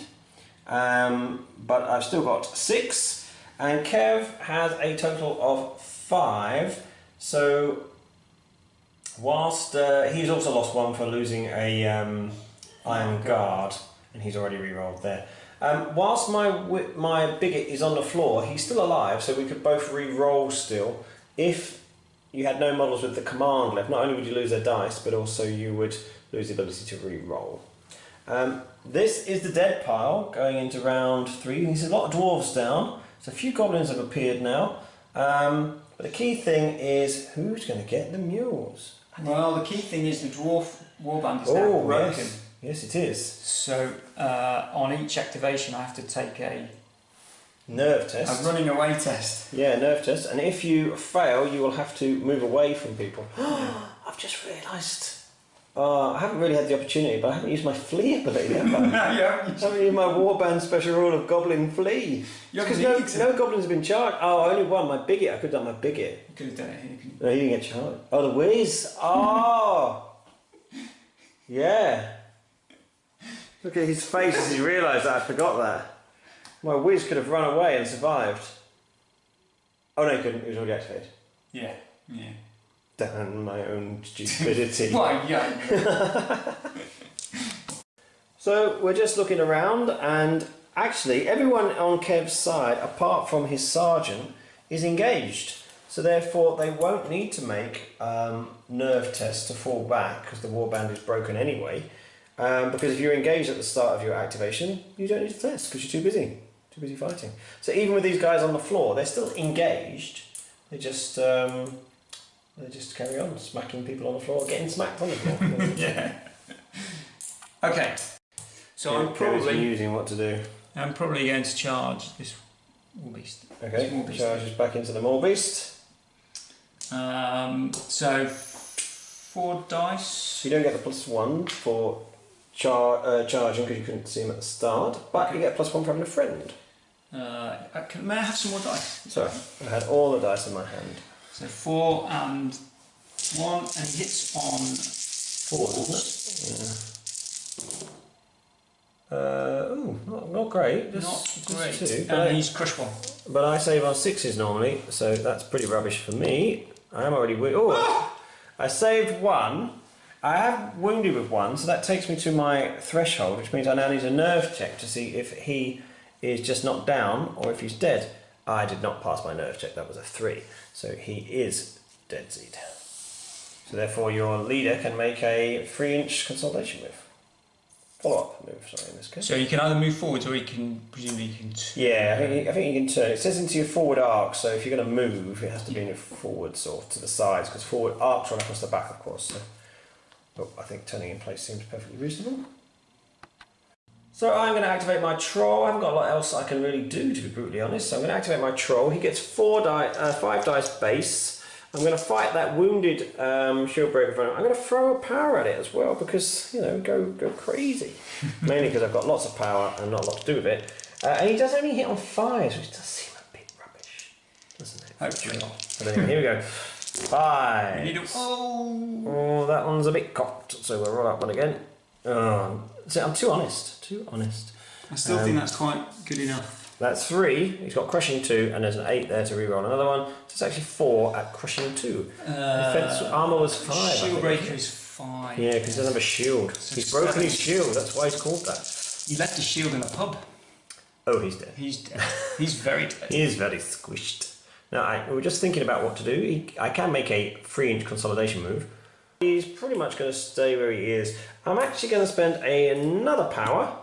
But I've still got 6, and Kev has a total of 5. So, whilst he's also lost 1 for losing a Iron Guard, and he's already re-rolled there. Whilst my bigot is on the floor, he's still alive, so we could both re-roll still. If you had no models with the command left, not only would you lose their dice, but also you would lose the ability to re-roll. This is the dead pile going into round 3. There's a lot of dwarves down, so a few goblins have appeared now. But the key thing is who's going to get the mules? Well, the key thing is the Dwarf Warband is now broken. Yes. Yes, it is. So on each activation I have to take a nerve test. A running away test. Yeah, nerve test. And if you fail, you will have to move away from people. I've just realised. I haven't really had the opportunity, but I haven't used my flee ability, have I? No, you I haven't used my Warband special rule of Goblin Flee. Because no goblins have been charged. Oh, only 1, my bigot. I could have done my bigot. You could have done it. No, he didn't get charged. Oh, the whiz. Oh! Yeah. Look at his face as he realised that I forgot that. My whiz could have run away and survived. Oh no, he couldn't. He was already activated. Yeah. Damn my own stupidity. Why, yeah. So we're just looking around, and actually everyone on Kev's side, apart from his sergeant, is engaged. So therefore they won't need to make nerve tests to fall back because the warband is broken anyway. because if you're engaged at the start of your activation, you don't need to test because you're too busy fighting. So even with these guys on the floor, they're still engaged. They just carry on smacking people on the floor, getting smacked on the floor. Yeah. Okay. So I'm probably probably using what to do. I'm probably going to charge this war beast. Okay. Charges back into the maul beast. So 4 dice. You don't get the +1 for charging because you couldn't see him at the start, but you get +1 for having a friend. May I have some more dice? Sorry, I had all the dice in my hand. So 4 and 1, and he hits on 4, isn't it? Yeah. Not great. Not great. 2, and he's crushable. But I save on 6s normally, so that's pretty rubbish for me. I am already I saved 1. I have wounded with 1, so that takes me to my threshold, which means I now need a nerve check to see if he is just knocked down or if he's dead. I did not pass my nerve check, that was a 3. So he is dead-seed. So therefore your leader can make a 3-inch consolidation move. Follow-up move, sorry, in this case. So you can either move forwards or presumably you can... Yeah, I think you can turn. It says into your forward arc, so if you're going to move, it has to be in your forwards or to the sides, because forward arcs run across the back, of course. So, I think turning in place seems perfectly reasonable. So I'm going to activate my troll. I haven't got a lot else I can really do, to be brutally honest. So I'm going to activate my troll. He gets 5 dice base. I'm going to fight that wounded shield breaker. I'm going to throw a power at it as well because, you know, go crazy. Mainly because I've got lots of power and not a lot to do with it. And he does only hit on 5s, which does seem a bit rubbish, doesn't it? Hopefully not. But anyway, here we go. 5. Oh, that one's a bit cocked, so we'll roll that one again. So I'm too honest. I still think that's quite good enough. That's 3. He's got crushing 2, and there's an 8 there to reroll another one. So it's actually 4 at crushing 2. Defense armor was 5. Shield breaker is 5. Yeah, because he doesn't have a shield. So he's broken his shield. That's why he's called that. He left his shield in a pub. Oh, he's dead. He's dead. He's very dead. He is very squished. Now, we were just thinking about what to do. I can make a 3-inch consolidation move. He's pretty much going to stay where he is. I'm actually going to spend another power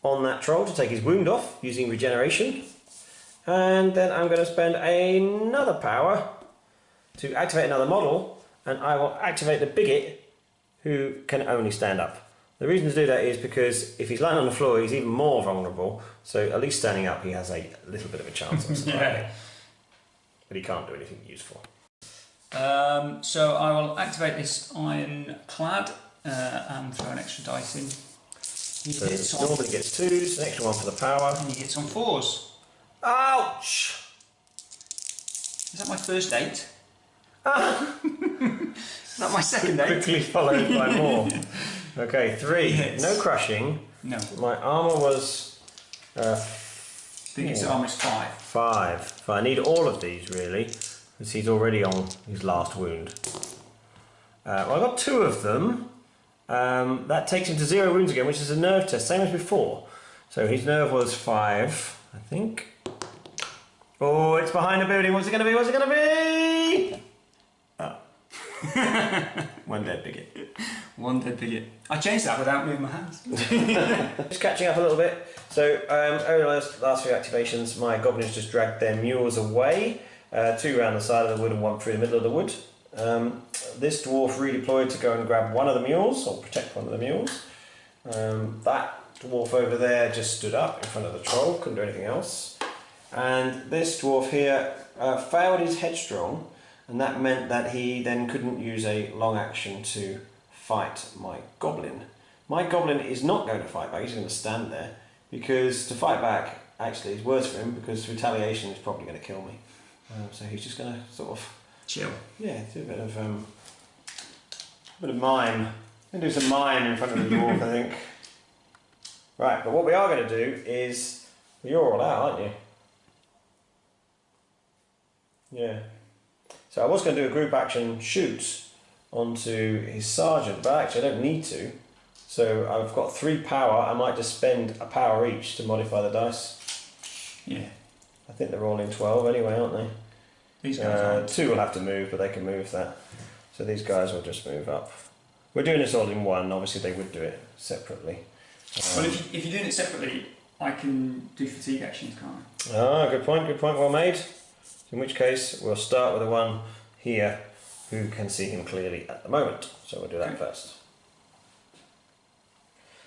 on that troll to take his wound off using regeneration, and then I'm going to spend another power to activate another model, and I will activate the bigot who can only stand up. The reason to do that is because if he's lying on the floor he's even more vulnerable, so at least standing up he has a little bit of a chance of surviving. Yeah. But he can't do anything useful. So I will activate this ironclad and throw an extra dice in. So normally gets 2s, an extra 1 for the power. And he hits on 4s. Ouch! Is that my first 8? Is that my second 8? Quickly followed by more. Okay, 3. Hits. No crushing. No. My armour was... I think his armour is 5. 5. So I need all of these really, because he's already on his last wound. Well, I got 2 of them. That takes him to 0 wounds again, which is a nerve test, same as before. So his nerve was 5, I think. Oh, it's behind the building. What's it going to be? What's it going to be? Oh. 1 dead bigot. 1 dead bigot. I changed that without moving my hands. Just catching up a little bit. So over the last few activations, my goblins just dragged their mules away. 2 around the side of the wood and 1 through the middle of the wood. This dwarf redeployed to go and grab one of the mules, or protect one of the mules. That dwarf over there just stood up in front of the troll, couldn't do anything else. And this dwarf here failed his headstrong, and that meant that he then couldn't use a long action to fight my goblin. My goblin is not going to fight back, he's going to stand there, because to fight back actually is worse for him, because retaliation is probably going to kill me. So he's just going to sort of chill. Yeah, do a bit of mime. I'm going to do some mime in front of the dwarf, I think. Right, but what we are going to do is... Well, you're all out, aren't you? Yeah. So I was going to do a group action shoot onto his sergeant, but actually I don't need to. So I've got 3 power. I might just spend a power each to modify the dice. Yeah. I think they're all in 12 anyway, aren't they? These guys 2 will have to move, but they can move that. So these guys will just move up We're doing this all in one. Obviously, they would do it separately. Well, if you're doing it separately, I can do fatigue actions, can't I? Ah, good point, well made. In which case, we'll start with the one here who can see him clearly at the moment. So we'll do that first.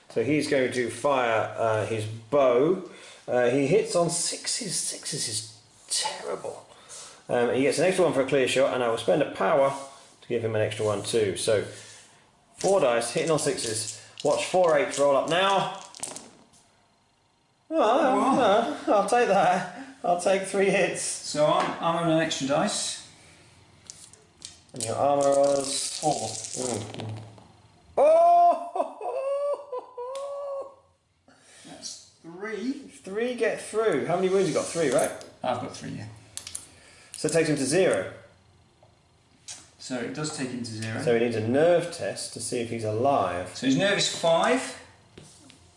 So he's going to fire his bow. He hits on sixes. Sixes is terrible. He gets an extra one for a clear shot, and I will spend a power to give him an extra one too. So 4 dice, hitting on sixes. Watch 4 8s roll up now. Oh, I'll take that. I'll take 3 hits. So I'm on an extra dice. And your armour was 4. Oh! That's 3. 3 get through. How many wounds you got? 3, right? I've got 3, yeah. So it takes him to 0. So it does take him to 0. So he needs a nerve test to see if he's alive. So his nerve is 5,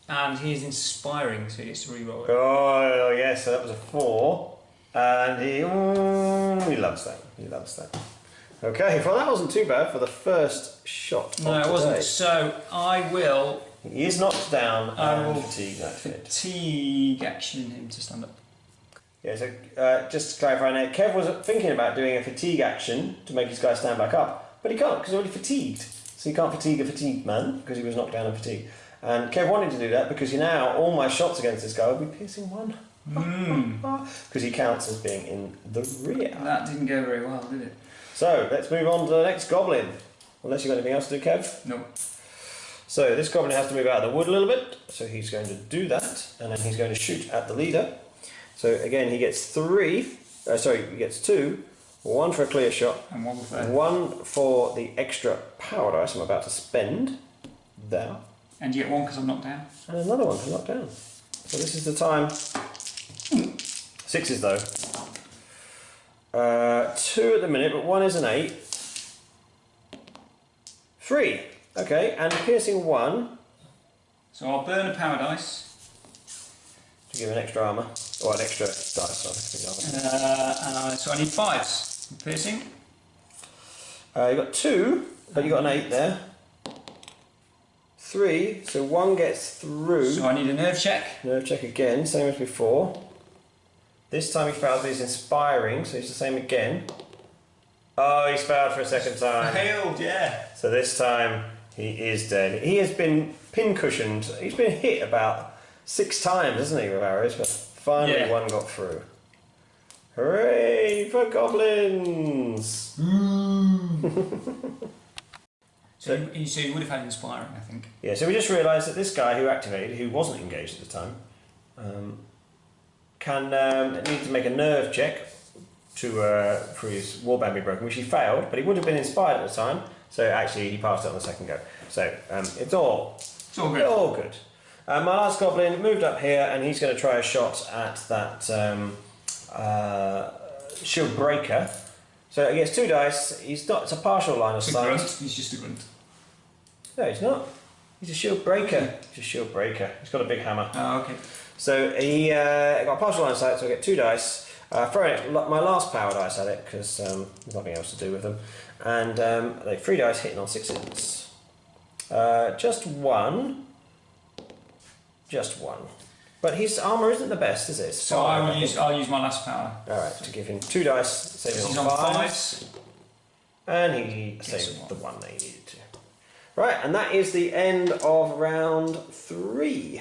and he is inspiring, so he gets to re-roll it. Oh yes, so that was a 4, and he loves that. He loves that. Okay, well that wasn't too bad for the first shot. No, it wasn't. So I will. He is knocked down I and will fatigue. That's it. Fatigue action him to stand up. Yeah. So just to clarify now, Kev was thinking about doing a fatigue action to make his guy stand back up, but he can't because he's already fatigued. So he can't fatigue a fatigued man because he was knocked down and fatigued. And Kev wanted to do that because now all my shots against this guy will be piercing 1. Because he counts as being in the rear. That didn't go very well, did it? So let's move on to the next goblin. Unless you've got anything else to do, Kev? No. So this goblin has to move out of the wood a little bit. So he's going to do that. And then he's going to shoot at the leader. So again, he gets 3. He gets 2. 1 for a clear shot. And 1 for 1 for the extra power dice I'm about to spend. There. And you get 1 because I'm knocked down. And another one for knockdown. So this is the time. 6s though. 2 at the minute, but 1 is an 8. 3. Okay, and piercing 1. So I'll burn a power dice. To give an extra armour. Or an extra dice, sorry. So I need 5s. Piercing. You got 2, but you got an 8 there. 3, so 1 gets through. So I need a nerve check. Nerve check again, same as before. This time he fails, but he's inspiring, so it's the same again. Oh, he's failed for a second time. Failed, yeah. So this time he is dead. He has been pin-cushioned. He's been hit about 6 times, hasn't he, with arrows? But finally 1 got through. Hooray for goblins! So you would have had inspiring, I think. Yeah, so we just realised that this guy who activated, who wasn't engaged at the time, needs to make a nerve check for his warband being broken, which he failed, but he would have been inspired at the time, so actually he passed it on the second go. So it's all good. All good. My last goblin moved up here, and he's going to try a shot at that shield breaker. So he gets 2 dice. It's a partial line of sight. He's just a grunt. No, he's not. He's a shield breaker. He's a shield breaker. He's got a big hammer. Oh, okay. So he got a partial line of sight, so I get 2 dice. Throw my last power dice at it, because there's nothing else to do with them. And they 3 dice hitting on 6s. Just 1. Just 1. But his armour isn't the best, is it? So I'll use my last power. Alright, to give him 2 dice, saving He's on on 5s. And he saved the 1 that he needed to. Right, and that is the end of round 3.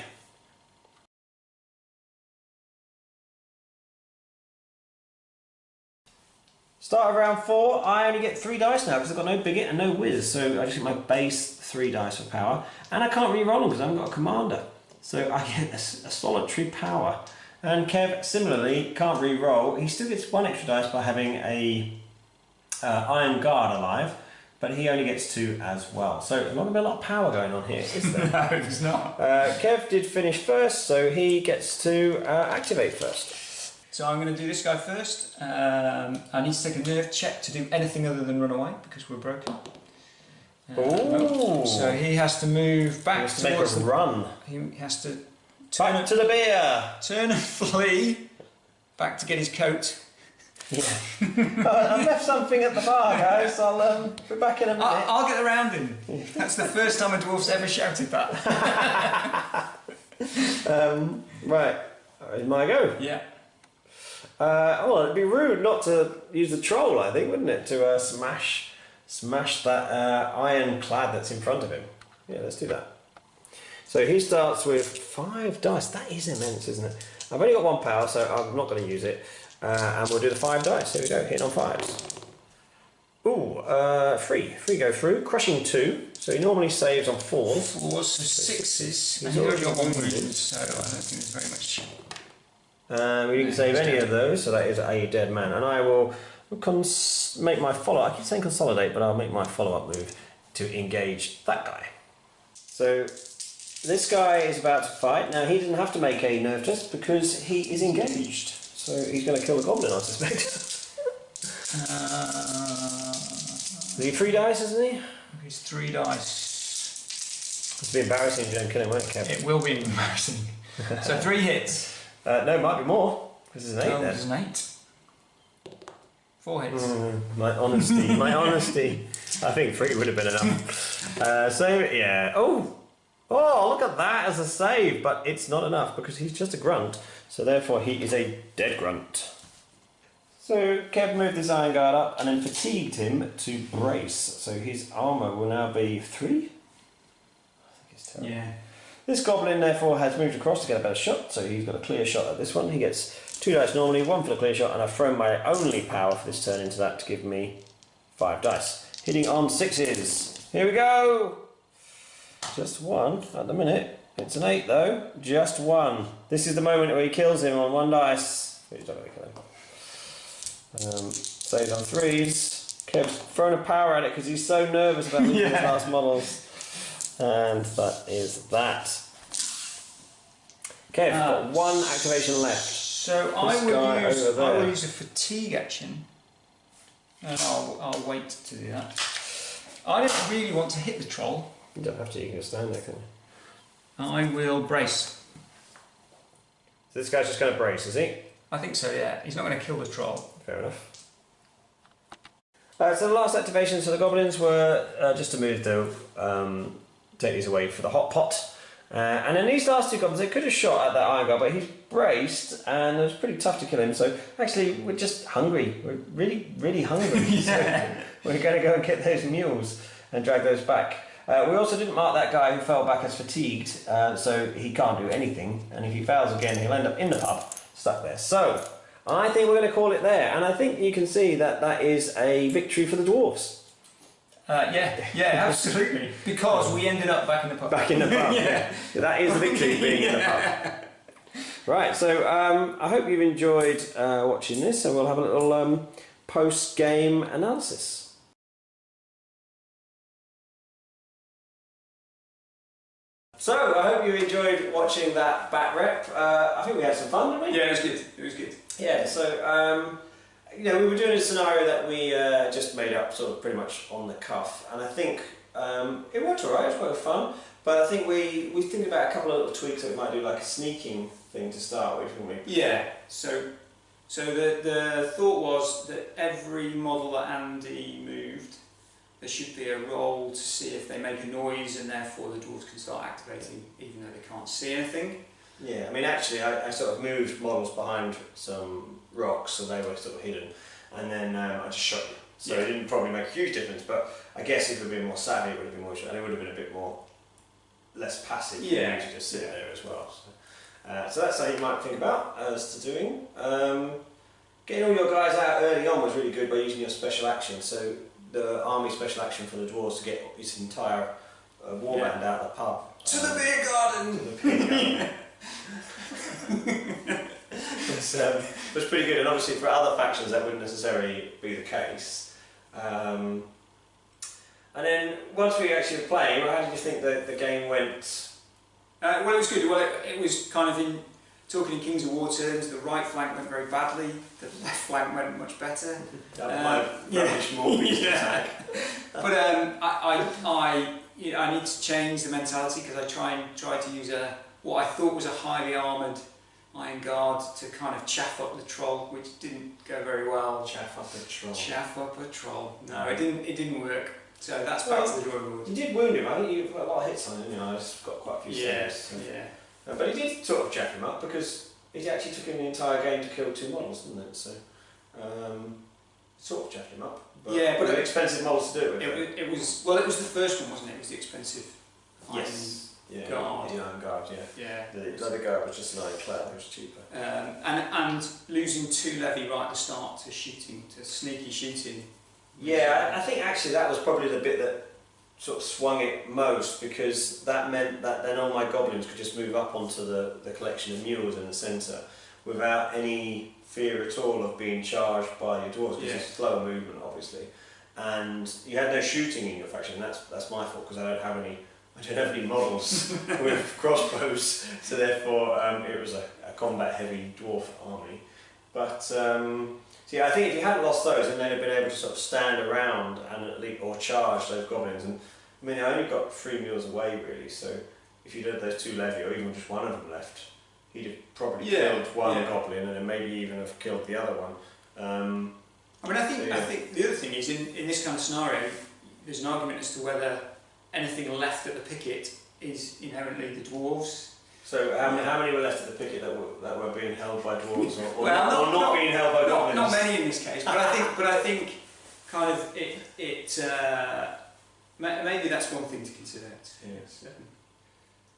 Start of round 4, I only get 3 dice now because I've got no bigot and no whiz, so I just get my base 3 dice for power, and I can't re-roll them because I haven't got a commander. So I get a solitary power. And Kev, similarly, can't re-roll. He still gets 1 extra dice by having a Iron Guard alive, but he only gets 2 as well. So there's not going to be a lot of power going on here, is there? No, it's not. Kev did finish first, so he gets to activate first. So I'm going to do this guy first. I need to take a nerve check to do anything other than run away because we're broken. So he has to move back. He has to make a run. He has to back to the beer. Turn and flee back to get his coat. Yeah. I've left something at the bar, guys. I'll be back in a minute. I'll get the round in. That's the first time a dwarf's ever shouted that. Right. Is my go? Yeah. Well, it'd be rude not to use the troll, I think, wouldn't it? To smash that ironclad that's in front of him. Yeah, let's do that. So he starts with 5 dice. That is immense, isn't it? I've only got 1 power, so I'm not going to use it. And we'll do the 5 dice. Here we go, hitting on 5s. Ooh, 3 go through. Crushing 2. So he normally saves on 4s. 4s, so 6s. He's And you've already got 1 wounded. wounded, so I don't think there's very much. We didn't save any of those, so that is a dead man. And I will make my follow-up. I keep saying consolidate, but I'll make my follow-up move to engage that guy. So this guy is about to fight. Now he doesn't have to make a nerve test because he is engaged. So he's going to kill the goblin, I suspect. Is he 3 dice, isn't he? He's 3 dice. It'll be embarrassing if you don't kill him, won't it, Kevin? It will be embarrassing. So 3 hits. No, it might be more. This is an 8 Oh, then. there's an 8. 4 hits. My honesty, my honesty. I think 3 would have been enough. So, yeah. Oh, look at that as a save. But it's not enough because he's just a grunt. So, therefore, he is a dead grunt. So, Kev moved his iron guard up and then fatigued him to brace. So, his armour will now be 3. I think it's terrible. Yeah. This goblin, therefore, has moved across to get a better shot, so he's got a clear shot at this one. He gets 2 dice normally, 1 for the clear shot, and I've thrown my only power for this turn into that to give me 5 dice. Hitting on 6s. Here we go! Just 1 at the minute. It's an 8 though. Just 1. This is the moment where he kills him on 1 dice. He's not going to kill him. Saves on 3s. Kev's thrown a power at it because he's so nervous about losing his last models. And that is that. Kev, got 1 activation left. So I will use a fatigue action, and I'll wait to do that. I don't really want to hit the troll. You don't have to, you can just stand there, can you? I will brace. So this guy's just going to brace, is he? I think so, yeah. He's not going to kill the troll. Fair enough. So the last activations for the goblins were just to move the take these away for the hot pot. And then these last 2 goblins, they could have shot at that iron guard, but he's braced and it was pretty tough to kill him. So actually, we're just hungry. We're really, really hungry. Yeah. So we're going to go and get those mules and drag those back. We also didn't mark that guy who fell back as fatigued, so he can't do anything. And if he fails again, he'll end up in the pub, stuck there. So I think we're going to call it there. And I think you can see that that is a victory for the dwarves. Yeah, absolutely. Because we ended up back in the pub. Back in the pub, yeah. That is the victory, being in the pub. Right, so I hope you've enjoyed watching this, and we'll have a little post-game analysis. So, I hope you enjoyed watching that bat rep. I think we had some fun, didn't we? Yeah, it was good. It was good. Yeah, so we were doing a scenario that we just made up sort of pretty much on the cuff, and I think it worked alright, it was quite fun, but I think we think about a couple of little tweaks that we might do, like a sneaking thing to start with, wouldn't we? Yeah, so the thought was that every model that Andy moved, there should be a roll to see if they make a noise, and therefore the dwarves can start activating even though they can't see anything. Yeah, I mean actually I sort of moved models behind some rocks so they were sort of hidden, and then I just shot you. So it didn't probably make a huge difference, but I guess if it had been more savvy it would have been more, and it would have been a bit more less passive for you to just sit there as well. So that's how you might think about as to doing. Getting all your guys out early on was really good by using your special action. So the army special action for the dwarves to get this entire warband out of the pub. To the beer garden! To the beer garden. It was pretty good, and obviously for other factions that wouldn't necessarily be the case. And then once we actually were playing, how did you think the game went? Well, it was good. Well, it was kind of in talking in Kings of War terms. The right flank went very badly. The left flank went much better. Yeah. But I need to change the mentality because I tried to use what I thought was a highly armoured Iron Guard to kind of chaff up the troll, which didn't go very well. Chaff up a troll. Chaff up a troll. No, it didn't work. So that's back to the drawing board. You did wound him, I think you've got a lot of hits on him, you know, I've got quite a few saves. So. Yeah. But he did sort of chaff him up because it actually took him the entire game to kill 2 models, didn't it? So, sort of chaffed him up. But yeah, but an expensive models to do it. It was the first one, wasn't it? It was the expensive. Yes. Yeah. Guard. The Iron Guard. Yeah. Yeah. The other guard was just an Iron Cloud, it was cheaper. And losing 2 levy right at the start to sneaky shooting. Yeah, I think actually that was probably the bit that sort of swung it most, because that meant that then all my goblins could just move up onto the collection of mules in the centre without any fear at all of being charged by your dwarves, because it's slower movement obviously, and you had no shooting in your faction. That's my fault, because I don't have any models with crossbows, so therefore it was a combat heavy dwarf army. But so yeah, I think if you hadn't lost those, then they'd have been able to sort of stand around and at least, or charge those goblins. And I mean, I only got 3 mules away really, so if you'd had those 2 levy, or even just one of them left, he'd have probably killed one goblin, and then maybe even have killed the other one. I mean, I think the other thing is, in this kind of scenario, there's an argument as to whether anything left at the picket is inherently the dwarves. So how many were left at the picket that were being held by dwarves, or not being held by goblins? Not many in this case, but I think kind of maybe that's one thing to consider. Yes.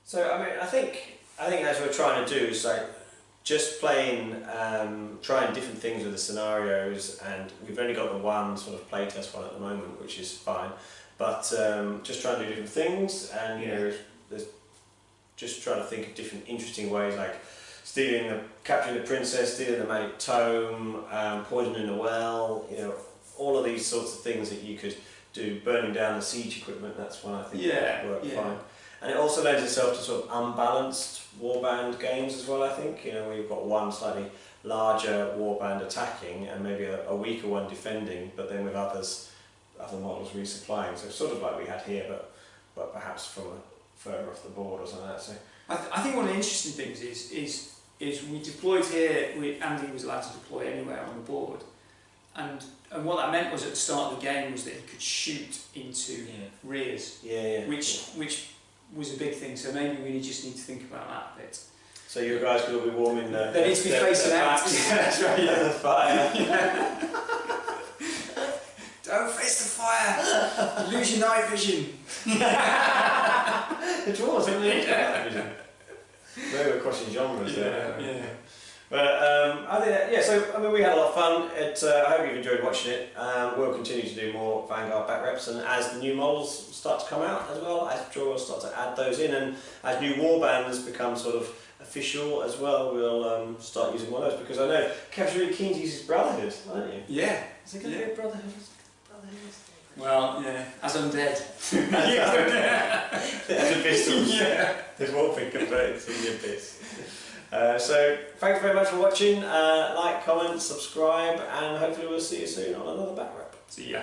So I mean, I think as we're trying to do is like just trying different things with the scenarios, and we've only got the one sort of playtest one at the moment, which is fine. But just trying to do different things, and you know, there's just trying to think of different interesting ways, like capturing the princess, stealing the magic tome, poisoning the well. You know, all of these sorts of things that you could do. Burning down the siege equipment. That's one I think would work fine. And it also lends itself to sort of unbalanced warband games as well. I think, you know, we've got one slightly larger warband attacking and maybe a weaker one defending, but then with other models resupplying. So sort of like we had here, but perhaps from further off the board or something like that. So I think one of the interesting things is we deployed here. Andy was allowed to deploy anywhere on the board, and what that meant was at the start of the game was that he could shoot into rears, which was a big thing. So maybe we just need to think about that a bit. So you guys could all be warming the. They need to be facing out. Yeah, that's right. Yeah, the fire. Don't face the fire. You lose your night vision. The dwarves haven't really got night vision. Maybe we're crossing genres there. Yeah. But I think so I mean, we had a lot of fun. I hope you've enjoyed watching it. We'll continue to do more Vanguard back reps, and as the new models start to come out as well, as drawers start to add those in, and as new warbands become sort of official as well, we'll start using one of those, because I know Kev's really keen to use his Brotherhood, aren't you? Yeah. Is it going to be a Brotherhood? Well, yeah, as undead. As epistles. Yeah. There's one thing converted to the abyss. So, thanks very much for watching. Like, comment, subscribe, and hopefully we'll see you soon on another back rep. See ya.